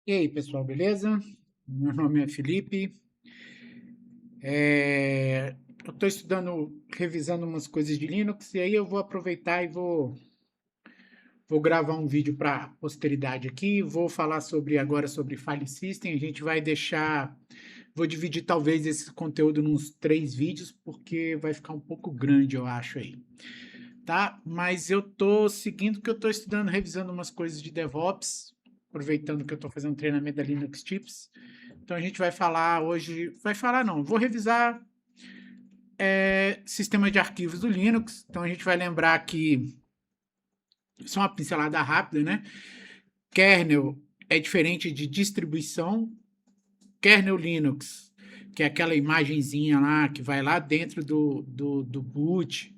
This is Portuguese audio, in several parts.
E aí, pessoal, beleza? Meu nome é Felipe. Eu estou estudando, revisando umas coisas de Linux e aí eu vou aproveitar e vou gravar um vídeo para posteridade aqui. Vou falar agora sobre File System. A gente vai deixar, vou dividir talvez esse conteúdo nos 3 vídeos porque vai ficar um pouco grande, eu acho aí, tá? Mas eu estou seguindo que eu estou estudando, revisando umas coisas de DevOps, aproveitando que eu estou fazendo treinamento da Linux Tips. Então a gente vai falar hoje, vai falar não, vou revisar sistema de arquivos do Linux. Então a gente vai lembrar que, só uma pincelada rápida, né? Kernel é diferente de distribuição. Kernel Linux, que é aquela imagenzinha lá que vai lá dentro do boot,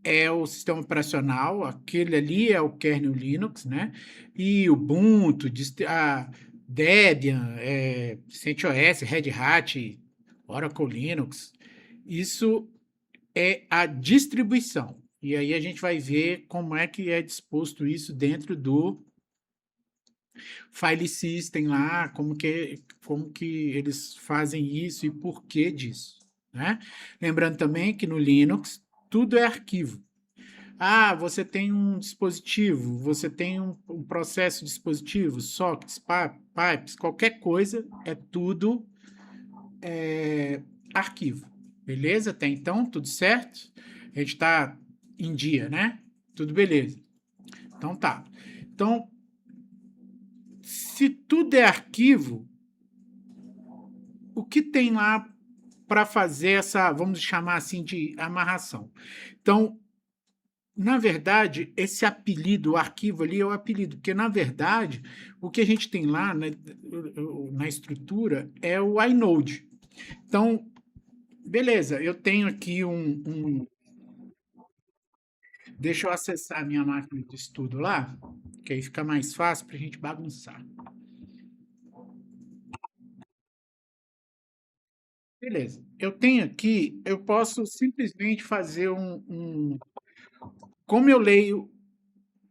é o sistema operacional, aquele ali é o kernel Linux, né? E Ubuntu, Debian, CentOS, Red Hat, Oracle Linux, isso é a distribuição. E aí a gente vai ver como é que é disposto isso dentro do file system lá, como que eles fazem isso e por que disso, né? Lembrando também que no Linux tudo é arquivo. Ah, você tem um dispositivo, você tem um processo de dispositivo, sockets, pipes, qualquer coisa, é tudo arquivo. Beleza? Até então, tudo certo? A gente está em dia, né? Tudo beleza. Então tá. Então, se tudo é arquivo, o que tem lá para fazer essa, vamos chamar assim, de amarração? Então, na verdade, esse apelido, o arquivo ali é o apelido, porque na verdade o que a gente tem lá na estrutura é o inode. Então, beleza, eu tenho aqui deixa eu acessar a minha máquina de estudo lá, que aí fica mais fácil para a gente bagunçar. Beleza, eu tenho aqui, eu posso simplesmente fazer como eu leio,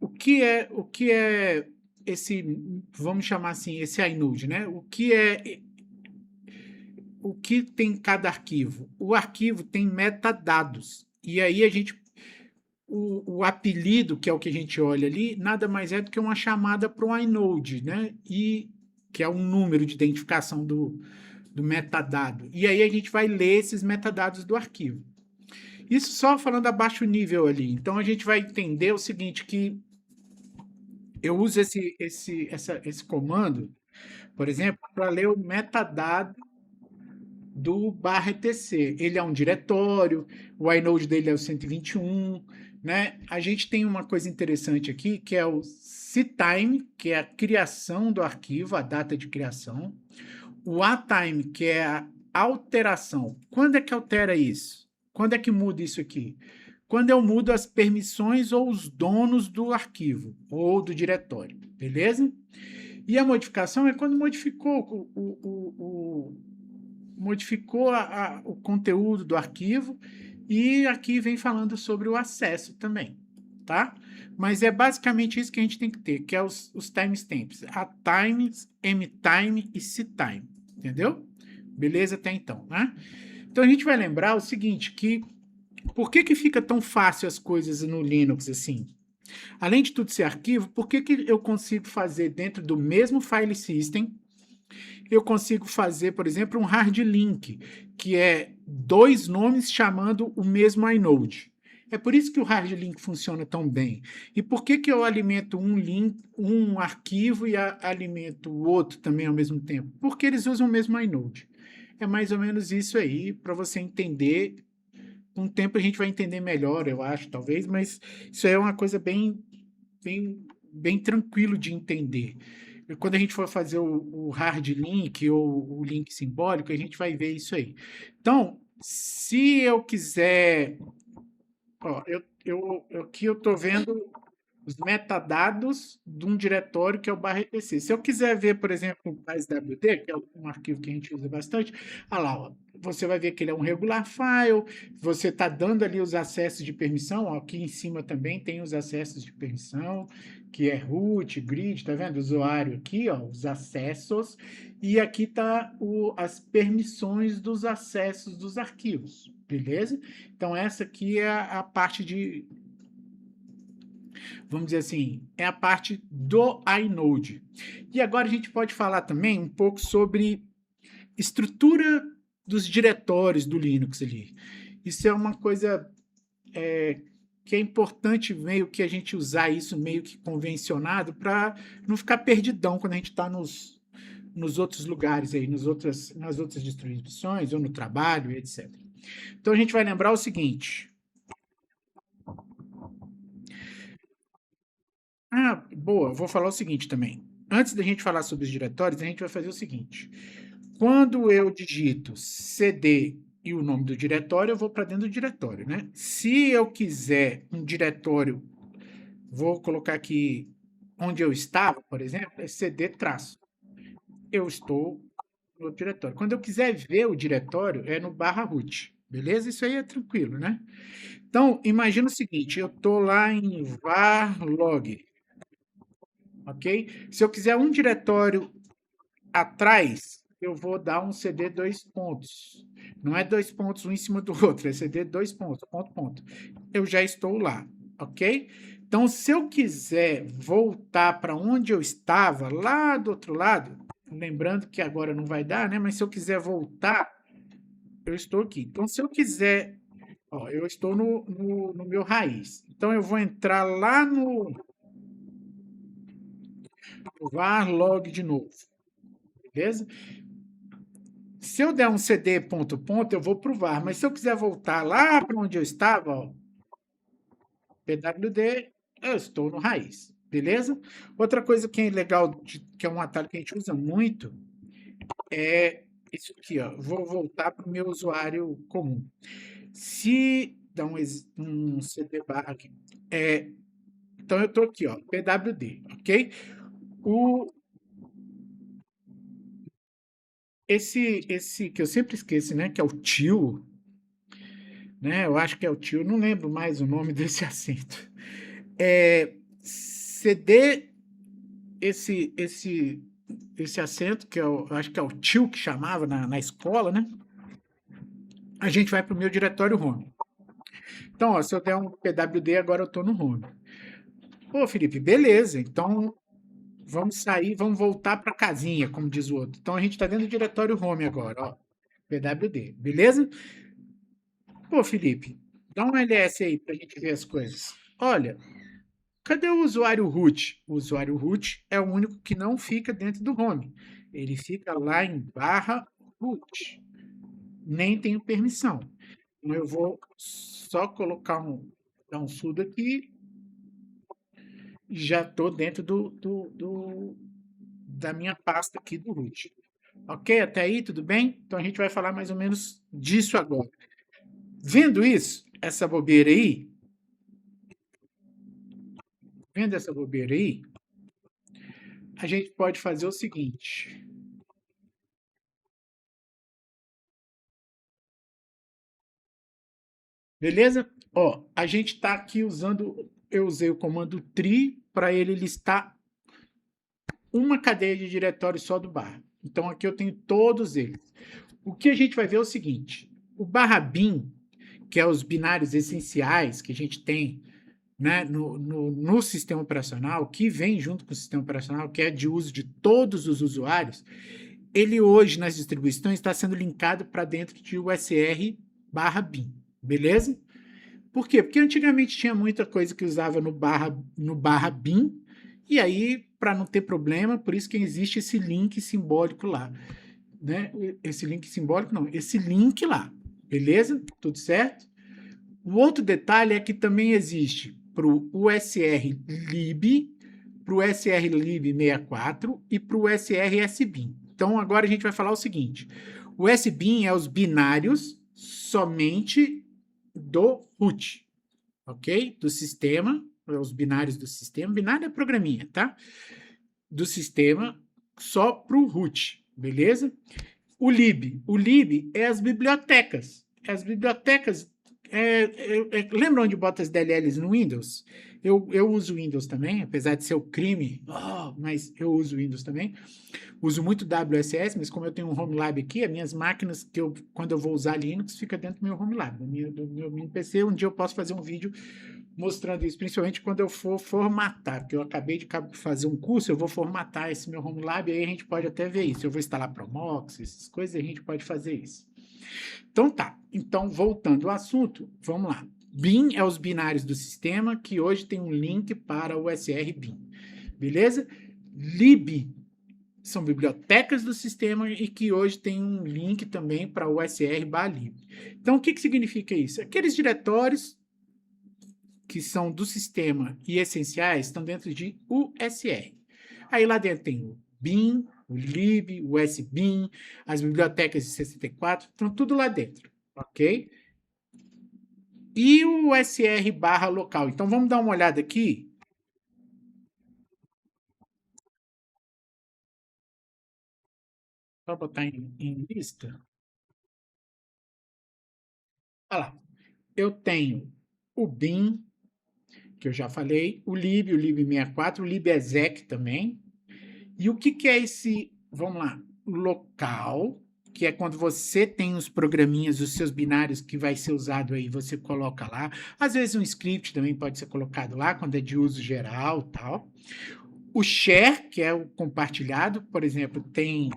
o que é esse, vamos chamar assim, esse inode, né? O que tem cada arquivo? O arquivo tem metadados. E aí o apelido, que é o que a gente olha ali, nada mais é do que uma chamada para um inode, né? E que é um número de identificação do metadado. E aí a gente vai ler esses metadados do arquivo. Isso só falando a baixo nível ali. Então a gente vai entender o seguinte, que eu uso esse comando, por exemplo, para ler o metadado do barra etc. Ele é um diretório, o inode dele é o 121, né? A gente tem uma coisa interessante aqui, que é o ctime, que é a criação do arquivo, a data de criação, o atime, que é a alteração. Quando é que altera isso? Quando é que muda isso aqui? Quando eu mudo as permissões ou os donos do arquivo ou do diretório, beleza? E a modificação é quando modificou o conteúdo do arquivo, e aqui vem falando sobre o acesso também, tá? Mas é basicamente isso que a gente tem que ter, que é os timestamps, a times, mtime e ctime, entendeu? Beleza até então, né? Então a gente vai lembrar o seguinte, que por que fica tão fácil as coisas no Linux assim? Além de tudo ser arquivo, por que eu consigo fazer dentro do mesmo file system, eu consigo fazer, por exemplo, um hard link, que é dois nomes chamando o mesmo inode. É por isso que o hard link funciona tão bem. E por que eu alimento um link, um arquivo e alimento o outro também ao mesmo tempo? Porque eles usam o mesmo inode. É mais ou menos isso aí, para você entender. Com o tempo a gente vai entender melhor, eu acho, talvez, mas isso aí é uma coisa bem tranquilo de entender. Quando a gente for fazer o hard link ou o link simbólico, a gente vai ver isso aí. Então, se eu quiser, ó, aqui eu estou vendo. os metadados de um diretório que é o barra etc. Se eu quiser ver, por exemplo, o SWD, que é um arquivo que a gente usa bastante, olha lá, ó, você vai ver que ele é um regular file, você está dando ali os acessos de permissão, ó, aqui em cima também tem os acessos de permissão, que é root, grid, tá vendo? Usuário aqui, ó, os acessos, e aqui tá as permissões dos acessos dos arquivos, beleza? Então essa aqui é a parte de, vamos dizer assim, é a parte do inode. E agora a gente pode falar também um pouco sobre estrutura dos diretórios do Linux ali. Isso é uma coisa que é importante meio que a gente usar isso meio que convencionado para não ficar perdidão quando a gente está nos outros lugares aí, nas outras distribuições ou no trabalho, etc. Então a gente vai lembrar o seguinte. Ah, boa, vou falar o seguinte também. Antes da gente falar sobre os diretórios, a gente vai fazer o seguinte. Quando eu digito cd e o nome do diretório, eu vou para dentro do diretório, né? Se eu quiser um diretório, vou colocar aqui onde eu estava, por exemplo, é cd traço. Eu estou no diretório. Quando eu quiser ver o diretório, é no barra root. Beleza? Isso aí é tranquilo, né? Então, imagina o seguinte, eu estou lá em var log, ok? Se eu quiser um diretório atrás, eu vou dar um cd dois pontos. Não é dois pontos um em cima do outro, é cd dois pontos, ponto, ponto. Eu já estou lá, ok? Então, se eu quiser voltar para onde eu estava, lá do outro lado, lembrando que agora não vai dar, né? Mas se eu quiser voltar, eu estou aqui. Então, se eu quiser, ó, eu estou no meu raiz. Então, eu vou entrar lá no var log de novo, beleza? Se eu der um cd ponto ponto, eu vou para o var, mas se eu quiser voltar lá para onde eu estava, ó, pwd, eu estou no raiz, beleza? Outra coisa que é legal, que é um atalho que a gente usa muito, é isso aqui, ó. Vou voltar para o meu usuário comum. Se dá um cd barra aqui, então eu estou aqui, ó, pwd, ok? Esse que eu sempre esqueço, né? Que é o tio, né? Eu acho que é o tio, não lembro mais o nome desse acento. Ceder esse acento, que eu acho que é o tio que chamava na escola, né? A gente vai para o meu diretório home. Então, ó, se eu der um pwd, agora eu estou no home. Pô, Felipe, beleza. Então, vamos sair, vamos voltar para casinha, como diz o outro. Então, a gente está dentro do diretório home agora, ó. pwd, beleza? Pô, Felipe, dá um ls aí para a gente ver as coisas. Olha, cadê o usuário root? O usuário root é o único que não fica dentro do home. Ele fica lá em barra root. Nem tenho permissão. Então, eu vou só colocar dar um sudo aqui e já estou dentro da minha pasta aqui do root. Ok? Até aí, tudo bem? Então a gente vai falar mais ou menos disso agora. Vendo isso, essa bobeira aí, vendo essa bobeira aí, a gente pode fazer o seguinte. Beleza? Ó, a gente está aqui usando, eu usei o comando tri para ele listar uma cadeia de diretórios só do barra. Então aqui eu tenho todos eles. O que a gente vai ver é o seguinte: o barra bin, que é os binários essenciais que a gente tem, né, no sistema operacional, que vem junto com o sistema operacional, que é de uso de todos os usuários, ele hoje nas distribuições está sendo linkado para dentro de USR barra bin, beleza? Por quê? Porque antigamente tinha muita coisa que usava no barra bin, e aí, para não ter problema, por isso que existe esse link simbólico lá. Né? Esse link simbólico, não, esse link lá. Beleza? Tudo certo? O outro detalhe é que também existe para o USR-lib, para o USR-lib64 e para o USR-SBIN. Então, agora a gente vai falar o seguinte. O SBIN é os binários somente do root, ok? Do sistema os binários do sistema. Binário é programinha, tá? Do sistema só para o root, beleza? O lib. O lib é as bibliotecas. As bibliotecas. Lembra onde bota as DLLs no Windows? Eu uso Windows também, apesar de ser o crime, mas eu uso Windows também. Uso muito WSS, mas como eu tenho um Home Lab aqui, as minhas máquinas, quando eu vou usar Linux, fica dentro do meu Home Lab, do meu mini PC. Um dia eu posso fazer um vídeo mostrando isso, principalmente quando eu for formatar, porque eu acabei de fazer um curso, eu vou formatar esse meu Home Lab, aí a gente pode até ver isso. Eu vou instalar Promox, essas coisas, a gente pode fazer isso. Então tá, então voltando ao assunto, vamos lá. Bin é os binários do sistema, que hoje tem um link para o SR-bin, beleza? Lib são bibliotecas do sistema e que hoje tem um link também para o USR/lib. Então, o que significa isso? Aqueles diretórios que são do sistema e essenciais estão dentro de USR. Aí lá dentro tem o bin, o lib, o sbin, as bibliotecas de 64, estão tudo lá dentro, ok? E o USR/local. Então, vamos dar uma olhada aqui. Só botar em lista. Olha lá. Eu tenho o bin, que eu já falei, o lib64, o libexec também. E o que é esse, vamos lá, local, que é quando você tem os programinhas, os seus binários que vai ser usado aí, você coloca lá. Às vezes um script também pode ser colocado lá, quando é de uso geral, tal. O share, que é o compartilhado, por exemplo, tem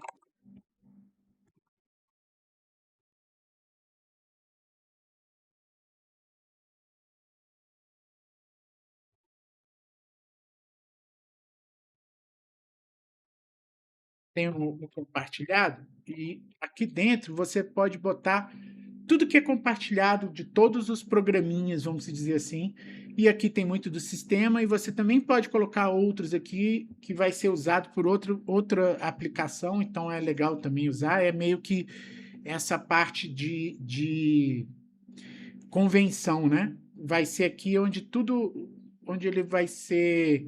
um compartilhado, e aqui dentro você pode botar tudo que é compartilhado de todos os programinhas, vamos dizer assim. E aqui tem muito do sistema, e você também pode colocar outros aqui que vai ser usado por outra aplicação, então é legal também usar. É meio que essa parte de convenção, né? Vai ser aqui onde ele vai ser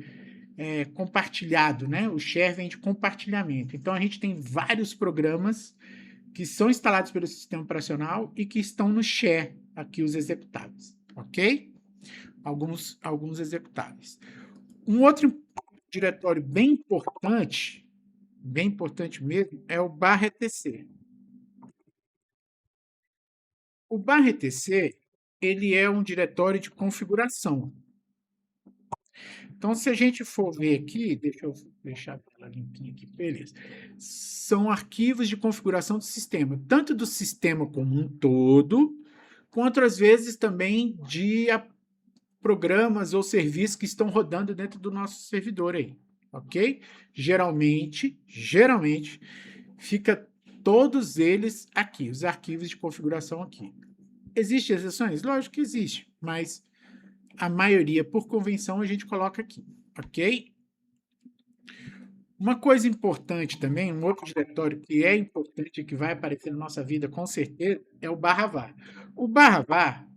compartilhado, né? O share vem de compartilhamento. Então a gente tem vários programas que são instalados pelo sistema operacional e que estão no share, aqui os executáveis, ok? Alguns executáveis. Um outro diretório bem importante mesmo, é o /etc. O /etc, ele é um diretório de configuração. Então, se a gente for ver aqui, deixa eu deixar ela limpinha aqui, beleza. São arquivos de configuração do sistema, tanto do sistema como um todo, quanto às vezes também de programas ou serviços que estão rodando dentro do nosso servidor aí, ok? Geralmente, fica todos eles aqui, os arquivos de configuração aqui. Existem exceções? Lógico que existe, mas a maioria, por convenção, a gente coloca aqui, ok? Uma coisa importante também, um outro diretório que é importante e que vai aparecer na nossa vida com certeza, é o /var. O /var,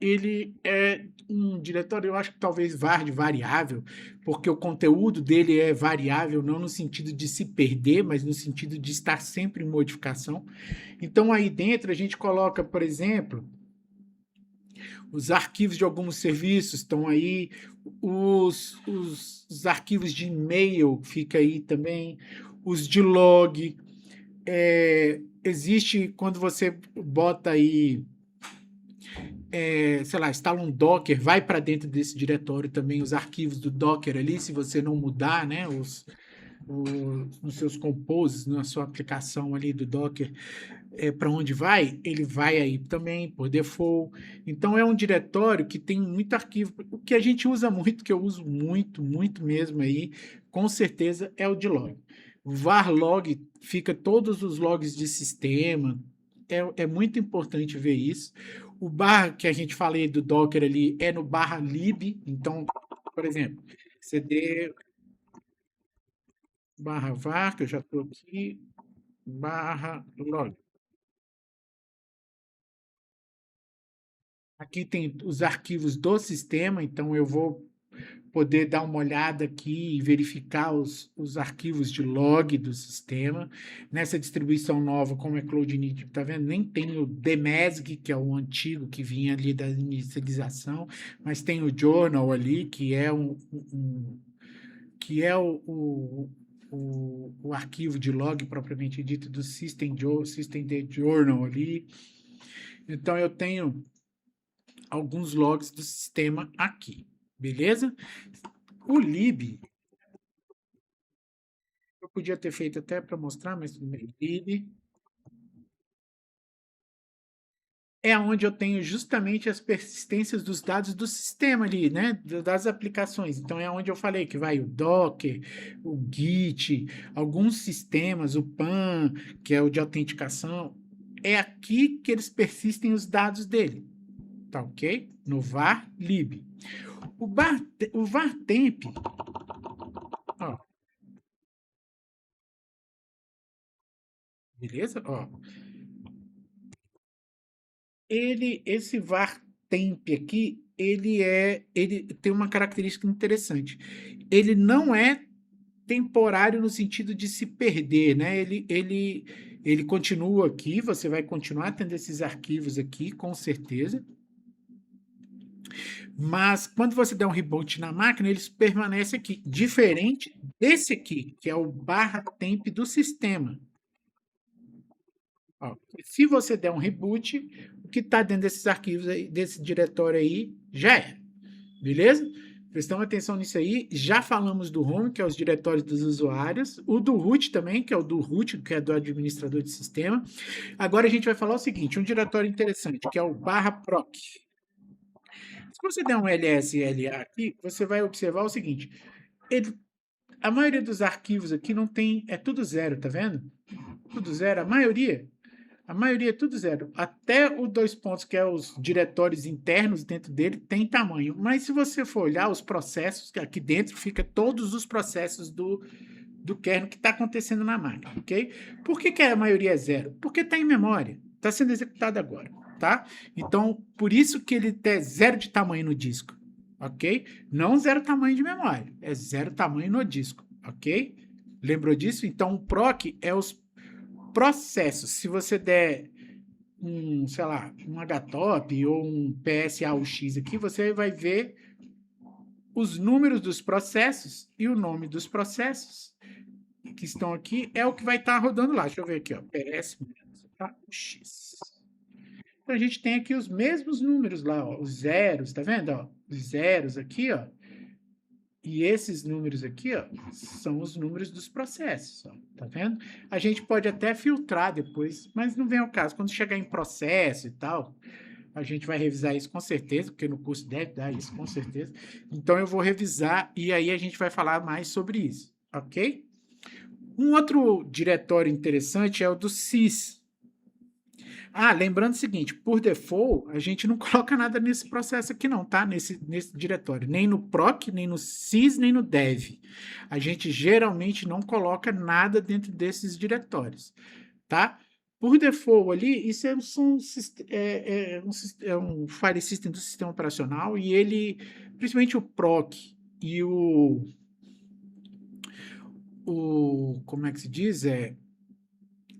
ele é um diretório, eu acho que talvez var de variável, porque o conteúdo dele é variável, não no sentido de se perder, mas no sentido de estar sempre em modificação. Então, aí dentro a gente coloca, por exemplo, os arquivos de alguns serviços estão aí, os arquivos de e-mail fica aí também, os de log. Existe quando você bota aí, sei lá, instala um Docker, vai para dentro desse diretório também os arquivos do Docker ali, se você não mudar, né, nos seus composes, na sua aplicação ali do Docker, para onde vai, ele vai aí também, por default. Então, é um diretório que tem muito arquivo. O que a gente usa muito, que eu uso muito, muito mesmo aí, com certeza, é o de log. O var log fica todos os logs de sistema. É muito importante ver isso. O bar que a gente falei do Docker ali é no /lib. Então, por exemplo, cd /var, que eu já estou aqui, /log. Aqui tem os arquivos do sistema, então eu vou poder dar uma olhada aqui e verificar os arquivos de log do sistema. Nessa distribuição nova, como é CloudNet, tá vendo? Nem tem o DMESG, que é o antigo que vinha ali da inicialização, mas tem o Journal ali, que é que é o arquivo de log propriamente dito do System Journal ali. Então eu tenho alguns logs do sistema aqui, beleza? O lib, eu podia ter feito até para mostrar, mas tudo bem. Lib é onde eu tenho justamente as persistências dos dados do sistema ali, né? Das aplicações. Então é onde eu falei que vai o Docker, o Git, alguns sistemas, o PAN, que é o de autenticação. É aqui que eles persistem os dados dele, tá ok? No var lib. O vartemp, ó, beleza? Ó, esse var temp aqui, ele tem uma característica interessante. Ele não é temporário no sentido de se perder, né? Ele continua aqui, você vai continuar tendo esses arquivos aqui, com certeza. Mas quando você der um reboot na máquina, eles permanecem aqui, diferente desse aqui, que é o barra temp do sistema. Ó, se você der um reboot, o que está dentro desses arquivos aí, desse diretório aí, já é. Beleza? Prestando atenção nisso aí. Já falamos do home, que é os diretórios dos usuários. O do root também, que é o do root, que é do administrador de sistema. Agora a gente vai falar o seguinte: um diretório interessante, que é o barra proc. Se você der um LSLA aqui, você vai observar o seguinte: ele, a maioria dos arquivos aqui não tem. É tudo zero, tá vendo? Tudo zero. A maioria. A maioria é tudo zero. Até o dois pontos, que é os diretórios internos dentro dele, tem tamanho. Mas se você for olhar os processos, que aqui dentro fica todos os processos do kernel que está acontecendo na máquina, ok? Por que a maioria é zero? Porque está em memória. Está sendo executado agora, tá? Então, por isso que ele tem zero de tamanho no disco, ok? Não zero tamanho de memória, é zero tamanho no disco, ok? Lembrou disso? Então, o proc é os processos. Se você der sei lá, um HTOP ou um PSAUX aqui, você vai ver os números dos processos e o nome dos processos que estão aqui é o que vai estar rodando lá. Deixa eu ver aqui, ó, PSAUX. Então a gente tem aqui os mesmos números lá, ó, os zeros, tá vendo? Ó, os zeros aqui, ó, e esses números aqui, ó, são os números dos processos, ó, tá vendo? A gente pode até filtrar depois, mas não vem ao caso. Quando chegar em processo e tal, a gente vai revisar isso com certeza, porque no curso deve dar isso com certeza. Então eu vou revisar e aí a gente vai falar mais sobre isso, ok? Um outro diretório interessante é o do sys. Ah, lembrando o seguinte, por default, a gente não coloca nada nesse processo aqui não, tá? Nesse diretório, nem no proc, nem no sys, nem no dev. A gente geralmente não coloca nada dentro desses diretórios, tá? Por default ali, isso é um file system do sistema operacional e ele, principalmente o proc e como é que se diz?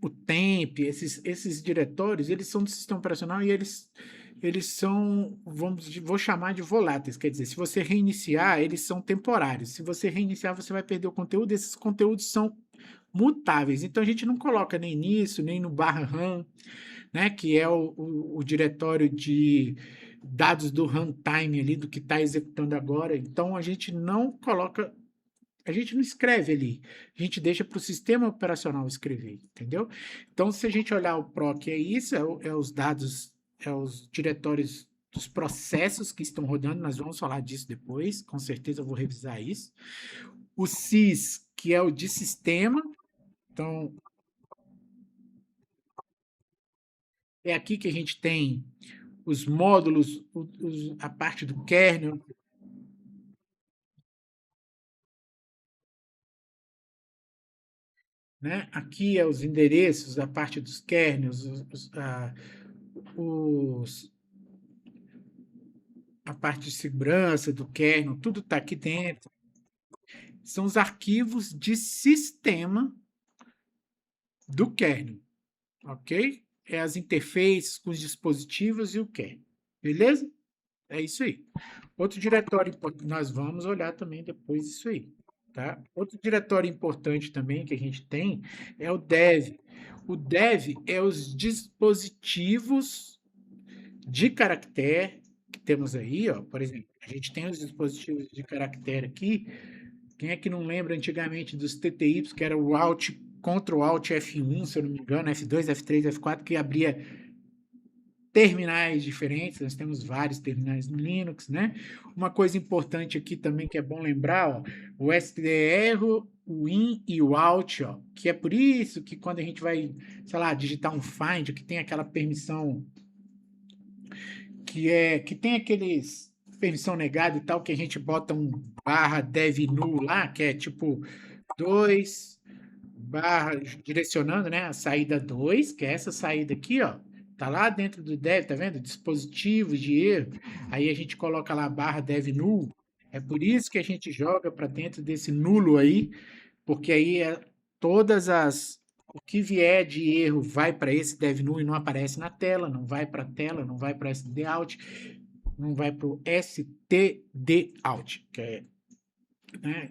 O temp, esses diretórios, eles são do sistema operacional e eles são, vou chamar de voláteis, quer dizer, se você reiniciar, eles são temporários. Se você reiniciar, você vai perder o conteúdo, esses conteúdos são mutáveis. Então a gente não coloca nem nisso, nem no barra RAM, né, que é o diretório de dados do runtime ali, do que está executando agora. Então a gente não coloca, a gente não escreve ali, a gente deixa para o sistema operacional escrever, entendeu? Então, se a gente olhar o PROC, é isso, é os dados, é os diretórios dos processos que estão rodando, nós vamos falar disso depois, com certeza eu vou revisar isso. O sys, que é o de sistema, então é aqui que a gente tem os módulos, a parte do kernel, né? Aqui é os endereços, a parte dos kernels, os a parte de segurança do kernel, tudo está aqui dentro. São os arquivos de sistema do kernel, ok? É as interfaces com os dispositivos e o kernel, beleza? É isso aí. Outro diretório importante, nós vamos olhar também depois isso aí, tá? Outro diretório importante também que a gente tem é o dev. O dev é os dispositivos de caractere que temos aí, ó. Por exemplo, a gente tem os dispositivos de caractere aqui. Quem é que não lembra antigamente dos TTY, que era o Alt, Ctrl Alt F1, se eu não me engano, F2, F3, F4, que abria terminais diferentes, nós temos vários terminais no Linux, né? Uma coisa importante aqui também que é bom lembrar, ó, o STR, o IN e o OUT, ó, que é por isso que quando a gente vai, sei lá, digitar um find, que tem aquela permissão que tem aqueles permissão negada e tal, que a gente bota um barra dev null lá, que é tipo 2 barra direcionando, né, a saída 2, que é essa saída aqui, ó, tá lá dentro do dev, tá vendo? Dispositivos de erro. Aí a gente coloca lá barra dev null. É por isso que a gente joga para dentro desse nulo aí, porque aí todas as o que vier de erro vai para esse dev null e não aparece na tela, não vai para a tela, não vai para std out, não vai para o std out, que é, né,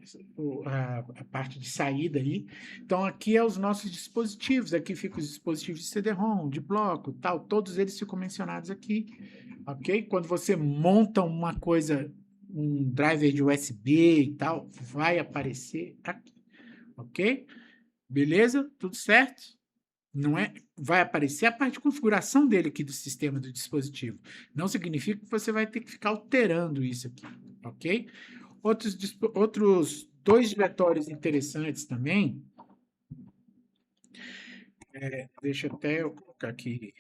a parte de saída aí. Então aqui é os nossos dispositivos, aqui ficam os dispositivos de CD-ROM, de bloco, tal, todos eles ficam mencionados aqui, ok? Quando você monta uma coisa, um driver de USB e tal, vai aparecer aqui, ok? Beleza? Tudo certo? Não é? Vai aparecer a parte de configuração dele aqui do sistema do dispositivo. Não significa que você vai ter que ficar alterando isso aqui, ok? Outros dois diretórios interessantes também. Deixa até eu colocar aqui.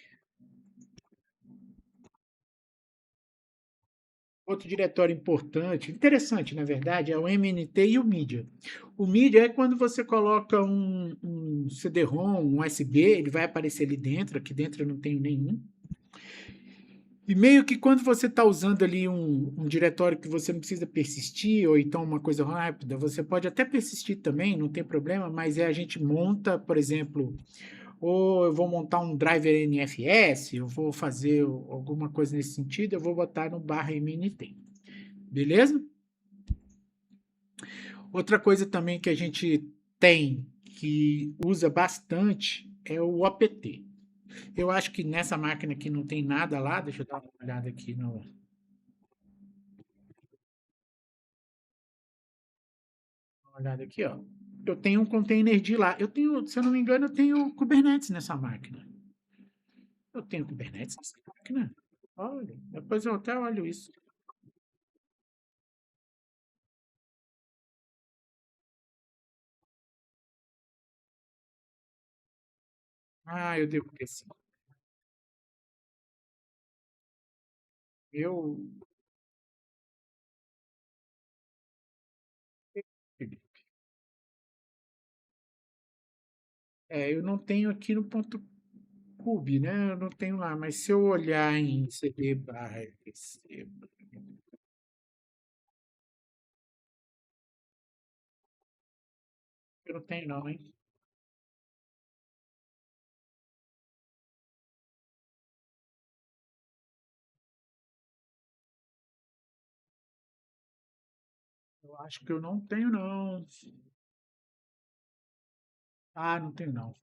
Outro diretório importante, interessante, na verdade, é o MNT e o Media. O Media é quando você coloca um CD-ROM, um USB, ele vai aparecer ali dentro, aqui dentro eu não tenho nenhum. E meio que quando você está usando ali um diretório que você não precisa persistir, ou então uma coisa rápida, você pode até persistir também, não tem problema, mas a gente monta, por exemplo, ou eu vou montar um driver NFS, eu vou fazer alguma coisa nesse sentido, eu vou botar no barra MNT. Beleza? Outra coisa também que a gente tem, que usa bastante, é o apt. Eu acho que nessa máquina aqui não tem nada lá, deixa eu dar uma olhada aqui no... Uma olhada aqui, ó. Eu tenho um container de lá. Eu tenho, se eu não me engano, eu tenho Kubernetes nessa máquina. Eu tenho Kubernetes nessa máquina? Olha, depois eu até olho isso. Ah, eu devo ter sim. Eu, eu não tenho aqui no ponto cube, né? Eu não tenho lá, mas se eu olhar em cd barra etc, eu não tenho não, hein? Eu acho que eu não tenho não. Ah, não tenho não.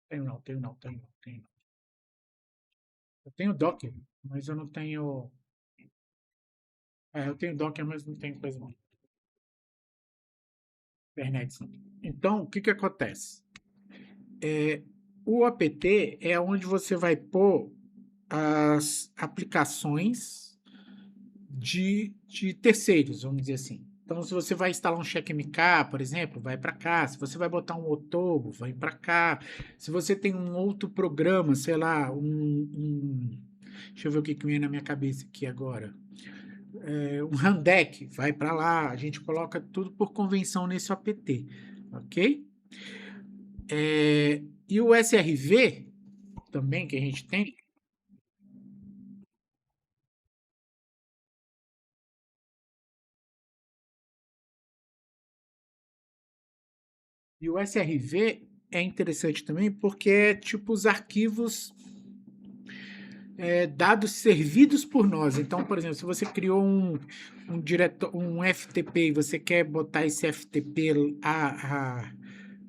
Tenho não, tenho não, tenho não, tenho não. Eu tenho Docker, mas eu não tenho. Eu tenho Docker, mas não tenho coisa não. Kubernetes não. Então, o que que acontece? O apt é onde você vai pôr as aplicações de terceiros, vamos dizer assim. Então, se você vai instalar um CheckMK, por exemplo, vai para cá. Se você vai botar um Otobo, vai para cá. Se você tem um outro programa, sei lá, deixa eu ver o que vem na minha cabeça aqui agora. Um Rundeck, vai para lá. A gente coloca tudo por convenção nesse apt, ok? E o SRV também que a gente tem, E o SRV é interessante também porque é tipo os arquivos dados servidos por nós. Então, por exemplo, se você criou um FTP e você quer botar esse FTP,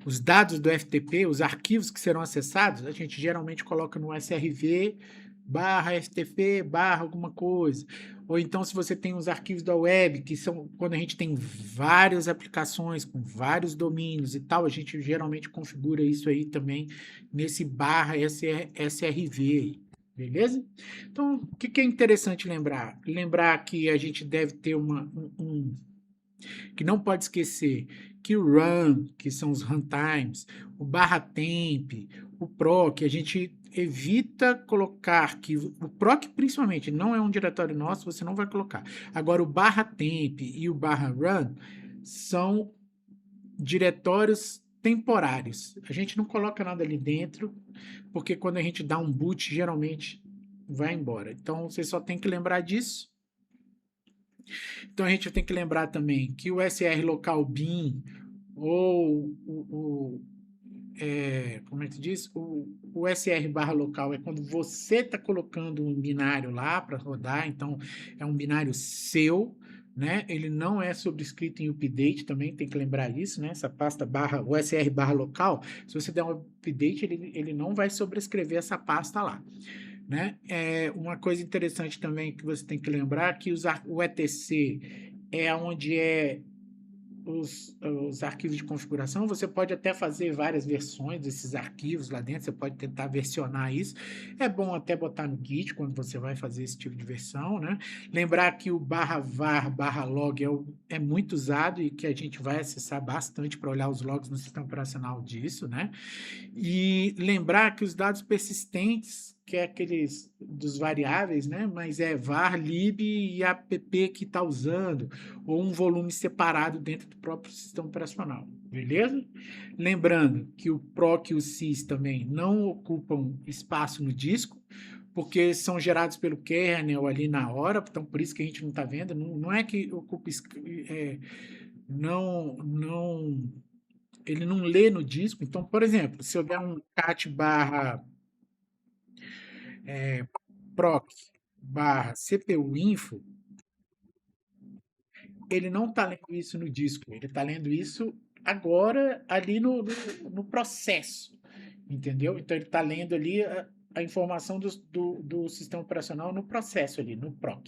os dados do FTP, os arquivos que serão acessados, a gente geralmente coloca no SRV barra FTP barra alguma coisa. Ou então, se você tem os arquivos da web, que são quando a gente tem várias aplicações com vários domínios e tal, a gente geralmente configura isso aí também nesse barra SRV. Beleza? Então, o que é interessante lembrar? Lembrar que a gente deve ter que não pode esquecer que o run, que são os runtimes, o barra temp, o proc, a gente evita colocar que o proc principalmente não é um diretório nosso, você não vai colocar. Agora o barra temp e o barra run são diretórios temporários. A gente não coloca nada ali dentro, porque quando a gente dá um boot, geralmente vai embora. Então você só tem que lembrar disso. Então a gente tem que lembrar também que o SR local bin ou como é que se diz? O SR barra local é quando você está colocando um binário lá para rodar, então é um binário seu, né? Ele não é sobrescrito em update, também tem que lembrar isso, né? Essa pasta barra, o SR barra local, se você der um update, ele não vai sobrescrever essa pasta lá. Né? Uma coisa interessante também que você tem que lembrar que o etc é onde os arquivos de configuração. Você pode até fazer várias versões desses arquivos lá dentro, você pode tentar versionar isso. É bom até botar no Git quando você vai fazer esse tipo de versão, né? Lembrar que o /var, /log é muito usado e que a gente vai acessar bastante para olhar os logs no sistema operacional disso, né? E lembrar que os dados persistentes, que é aqueles dos variáveis, né? Mas é var, lib e app que está usando, ou um volume separado dentro do próprio sistema operacional, beleza? Lembrando que o proc e o sys também não ocupam espaço no disco, porque são gerados pelo kernel ali na hora, então por isso que a gente não está vendo, não é que ocupa, não ele não lê no disco. Então, por exemplo, se eu der um cat barra proc barra CPU info, ele não está lendo isso no disco, ele está lendo isso agora ali no processo, entendeu? Então ele está lendo ali a informação do sistema operacional no processo ali, no proc.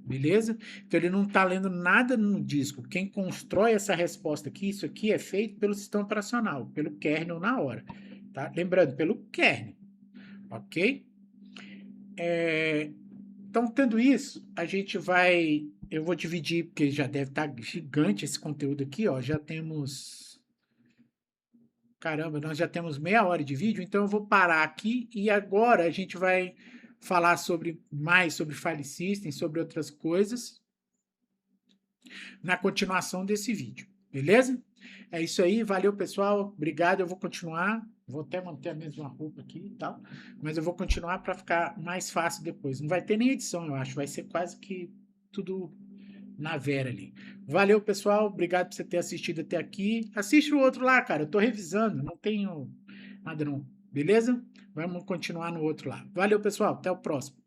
Beleza? Então ele não está lendo nada no disco. Quem constrói essa resposta aqui, isso aqui é feito pelo sistema operacional, pelo kernel na hora. Tá? Lembrando, pelo kernel. Ok? Então, tendo isso, a gente vai. Eu vou dividir, porque já deve estar gigante esse conteúdo aqui, ó. Já temos. Caramba, nós já temos meia hora de vídeo, então eu vou parar aqui e agora a gente vai falar mais sobre file system, sobre outras coisas, na continuação desse vídeo, beleza? É isso aí, valeu pessoal, obrigado, eu vou continuar, vou até manter a mesma roupa aqui e tal, mas eu vou continuar para ficar mais fácil depois. Não vai ter nem edição, eu acho, vai ser quase que tudo na vera ali. Valeu pessoal, obrigado por você ter assistido até aqui. Assiste o outro lá, cara, eu tô revisando, não tenho nada não, beleza? Vamos continuar no outro lá. Valeu pessoal, até o próximo.